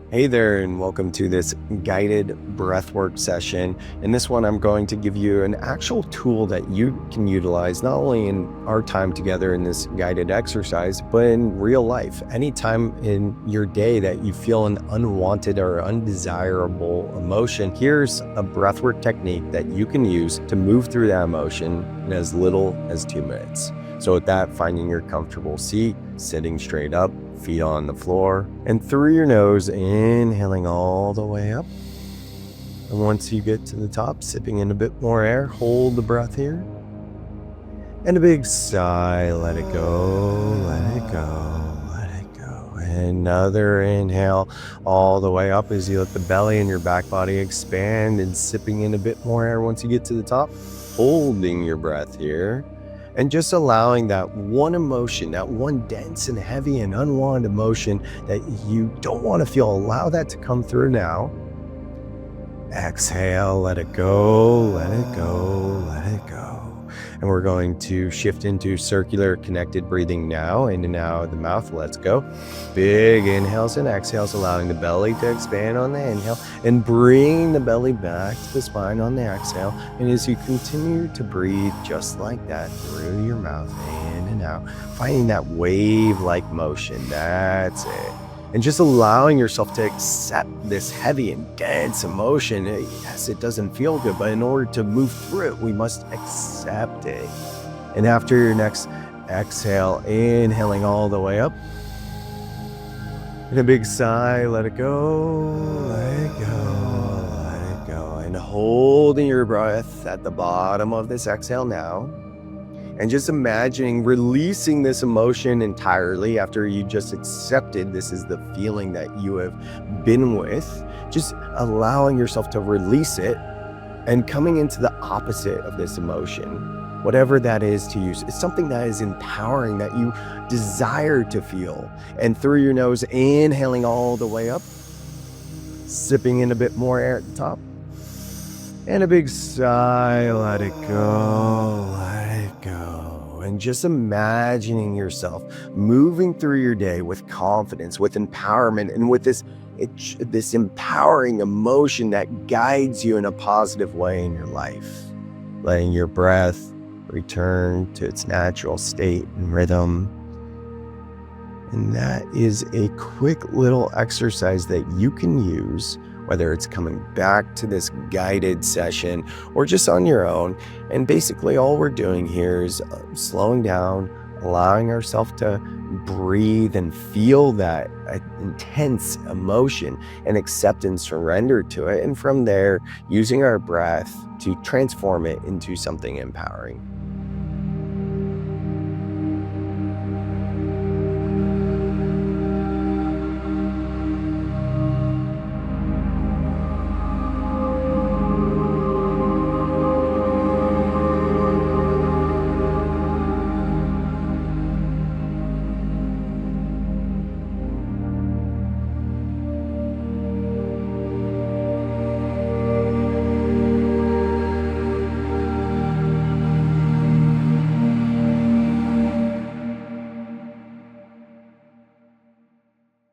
Hey there, and welcome to this guided breathwork session. In this one, I'm going to give you an actual tool that you can utilize not only in our time together in this guided exercise, but in real life. Anytime in your day that you feel an unwanted or undesirable emotion, here's a breathwork technique that you can use to move through that emotion in as little as 2 minutes. So, with that, finding your comfortable seat, sitting straight up, feet on the floor, and through your nose, inhaling all the way up. And once you get to the top, sipping in a bit more air, hold the breath here. And a big sigh, let it go, let it go, let it go. Another inhale all the way up as you let the belly and your back body expand and sipping in a bit more air once you get to the top, holding your breath here. And just allowing that one emotion, that one dense and heavy and unwanted emotion that you don't want to feel, allow that to come through now. Exhale, let it go, let it go, let it go. And we're going to shift into circular connected breathing now, in and out of the mouth. Let's go. Big inhales and exhales, allowing the belly to expand on the inhale and bring the belly back to the spine on the exhale. And as you continue to breathe just like that through your mouth, in and out, finding that wave-like motion. That's it. And just allowing yourself to accept this heavy and dense emotion. Yes, it doesn't feel good, but in order to move through it, we must accept it. And after your next exhale, inhaling all the way up. And a big sigh, let it go, let it go, let it go. And holding your breath at the bottom of this exhale now. And just imagining releasing this emotion entirely after you just accepted this is the feeling that you have been with. Just allowing yourself to release it and coming into the opposite of this emotion, whatever that is to you. It's something that is empowering, that you desire to feel. And through your nose, inhaling all the way up, sipping in a bit more air at the top. And a big sigh, let it go, let it go. And just imagining yourself moving through your day with confidence, with empowerment, and with this empowering emotion that guides you in a positive way in your life. Letting your breath return to its natural state and rhythm. And that is a quick little exercise that you can use, whether it's coming back to this guided session or just on your own. And basically all we're doing here is slowing down, allowing ourselves to breathe and feel that intense emotion and accept and surrender to it. And from there, using our breath to transform it into something empowering.